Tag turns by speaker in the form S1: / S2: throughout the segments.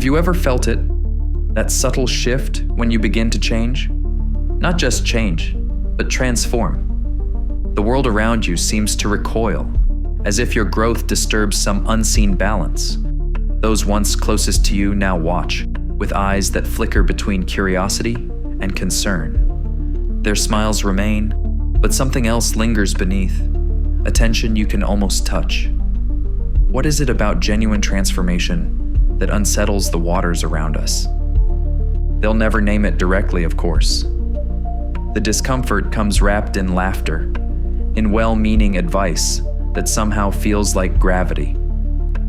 S1: Have you ever felt it? That subtle shift when you begin to change? Not just change, but transform. The world around you seems to recoil, as if your growth disturbs some unseen balance. Those once closest to you now watch, with eyes that flicker between curiosity and concern. Their smiles remain, but something else lingers beneath, a tension you can almost touch. What is it about genuine transformation that unsettles the waters around us? They'll never name it directly, of course. The discomfort comes wrapped in laughter, in well-meaning advice that somehow feels like gravity,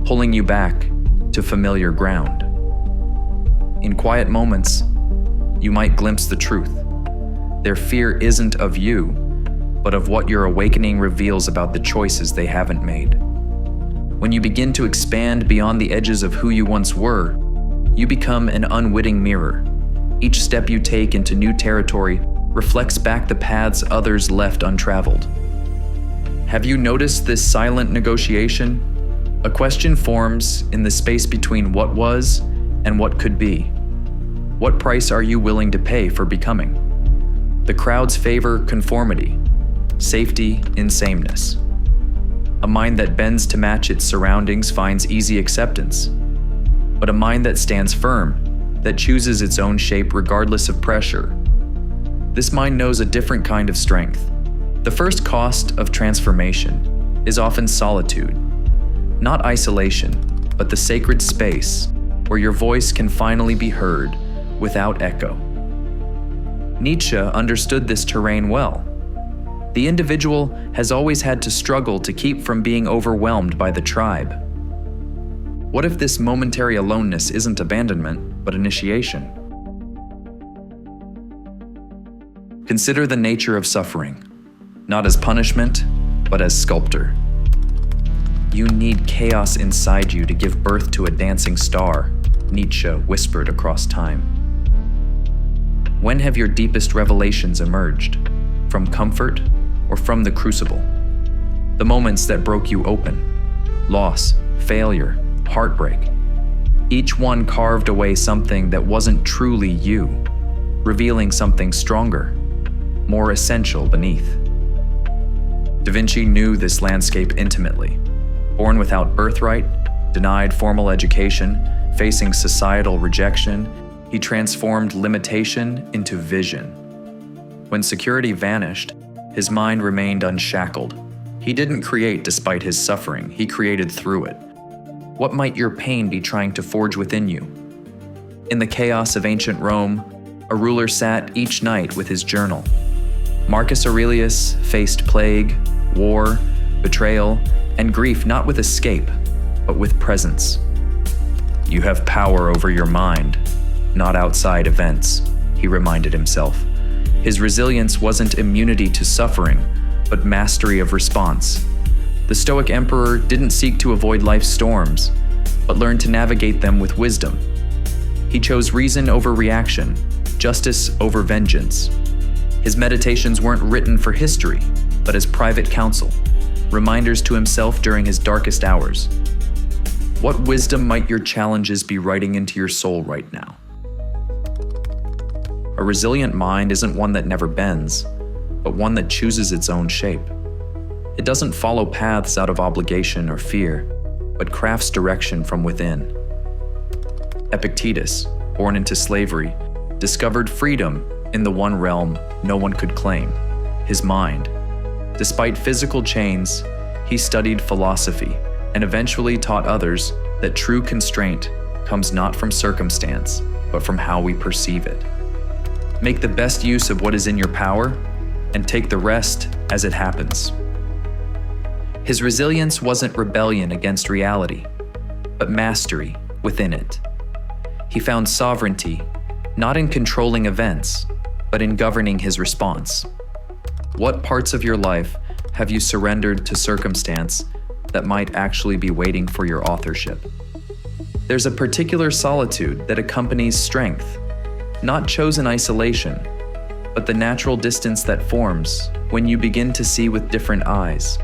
S1: pulling you back to familiar ground. In quiet moments, you might glimpse the truth. Their fear isn't of you, but of what your awakening reveals about the choices they haven't made. When you begin to expand beyond the edges of who you once were, you become an unwitting mirror. Each step you take into new territory reflects back the paths others left untraveled. Have you noticed this silent negotiation? A question forms in the space between what was and what could be. What price are you willing to pay for becoming? The crowds favor conformity, safety in sameness. A mind that bends to match its surroundings finds easy acceptance. But a mind that stands firm, that chooses its own shape regardless of pressure, this mind knows a different kind of strength. The first cost of transformation is often solitude. Not isolation, but the sacred space where your voice can finally be heard without echo. Nietzsche understood this terrain well. The individual has always had to struggle to keep from being overwhelmed by the tribe. What if this momentary aloneness isn't abandonment, but initiation? Consider the nature of suffering, not as punishment, but as sculptor. You need chaos inside you to give birth to a dancing star, Nietzsche whispered across time. When have your deepest revelations emerged? From comfort or from the crucible? The moments that broke you open, loss, failure, heartbreak. Each one carved away something that wasn't truly you, revealing something stronger, more essential beneath. Da Vinci knew this landscape intimately. Born without birthright, denied formal education, facing societal rejection, he transformed limitation into vision. When security vanished, his mind remained unshackled. He didn't create despite his suffering, he created through it. What might your pain be trying to forge within you? In the chaos of ancient Rome, a ruler sat each night with his journal. Marcus Aurelius faced plague, war, betrayal, and grief not with escape, but with presence. You have power over your mind, not outside events, he reminded himself. His resilience wasn't immunity to suffering, but mastery of response. The Stoic emperor didn't seek to avoid life's storms, but learned to navigate them with wisdom. He chose reason over reaction, justice over vengeance. His meditations weren't written for history, but as private counsel, reminders to himself during his darkest hours. What wisdom might your challenges be writing into your soul right now? A resilient mind isn't one that never bends, but one that chooses its own shape. It doesn't follow paths out of obligation or fear, but crafts direction from within. Epictetus, born into slavery, discovered freedom in the one realm no one could claim, his mind. Despite physical chains, he studied philosophy and eventually taught others that true constraint comes not from circumstance, but from how we perceive it. Make the best use of what is in your power and take the rest as it happens. His resilience wasn't rebellion against reality, but mastery within it. He found sovereignty not in controlling events, but in governing his response. What parts of your life have you surrendered to circumstance that might actually be waiting for your authorship? There's a particular solitude that accompanies strength, not chosen isolation, but the natural distance that forms when you begin to see with different eyes.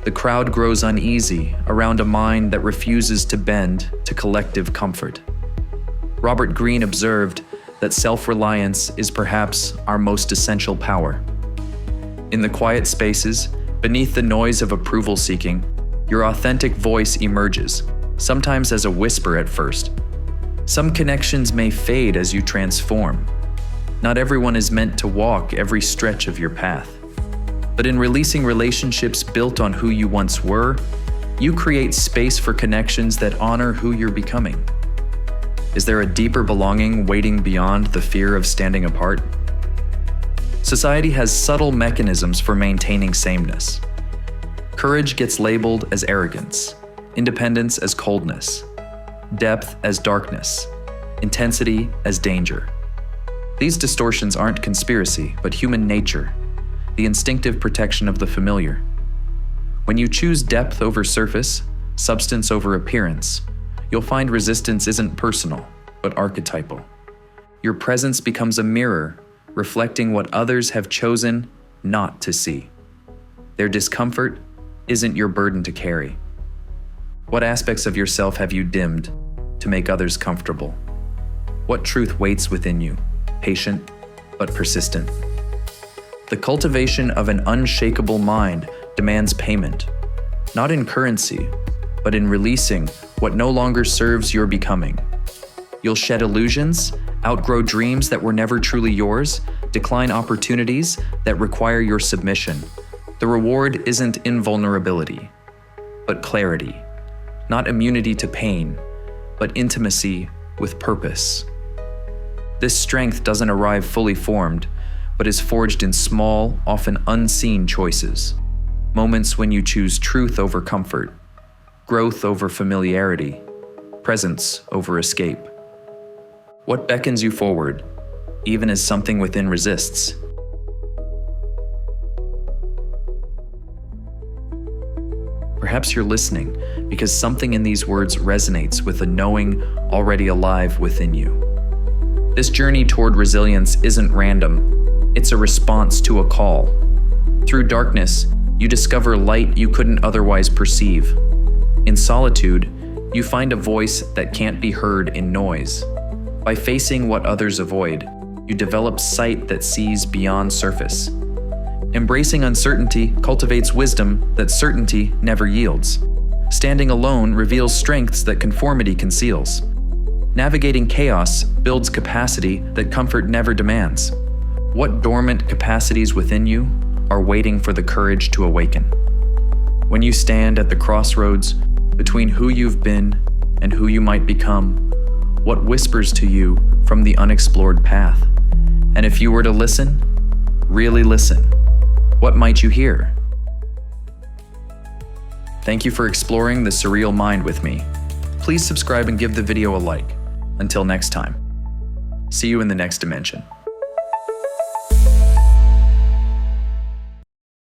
S1: The crowd grows uneasy around a mind that refuses to bend to collective comfort. Robert Greene observed that self-reliance is perhaps our most essential power. In the quiet spaces, beneath the noise of approval-seeking, your authentic voice emerges, sometimes as a whisper at first. Some connections may fade as you transform. Not everyone is meant to walk every stretch of your path. But in releasing relationships built on who you once were, you create space for connections that honor who you're becoming. Is there a deeper belonging waiting beyond the fear of standing apart? Society has subtle mechanisms for maintaining sameness. Courage gets labeled as arrogance, independence as coldness, depth as darkness, intensity as danger. These distortions aren't conspiracy, but human nature, the instinctive protection of the familiar. When you choose depth over surface, substance over appearance, you'll find resistance isn't personal, but archetypal. Your presence becomes a mirror, reflecting what others have chosen not to see. Their discomfort isn't your burden to carry. What aspects of yourself have you dimmed to make others comfortable? What truth waits within you, patient but persistent? The cultivation of an unshakable mind demands payment, not in currency, but in releasing what no longer serves your becoming. You'll shed illusions, outgrow dreams that were never truly yours, decline opportunities that require your submission. The reward isn't invulnerability, but clarity. Not immunity to pain, but intimacy with purpose. This strength doesn't arrive fully formed, but is forged in small, often unseen choices. Moments when you choose truth over comfort, growth over familiarity, presence over escape. What beckons you forward, even as something within resists? Perhaps you're listening because something in these words resonates with a knowing already alive within you. This journey toward resilience isn't random. It's a response to a call. Through darkness, you discover light you couldn't otherwise perceive. In solitude, you find a voice that can't be heard in noise. By facing what others avoid, you develop sight that sees beyond surface. Embracing uncertainty cultivates wisdom that certainty never yields. Standing alone reveals strengths that conformity conceals. Navigating chaos builds capacity that comfort never demands. What dormant capacities within you are waiting for the courage to awaken? When you stand at the crossroads between who you've been and who you might become, what whispers to you from the unexplored path? And if you were to listen, really listen, what might you hear? Thank you for exploring the surreal mind with me. Please subscribe and give the video a like. Until next time, see you in the next dimension.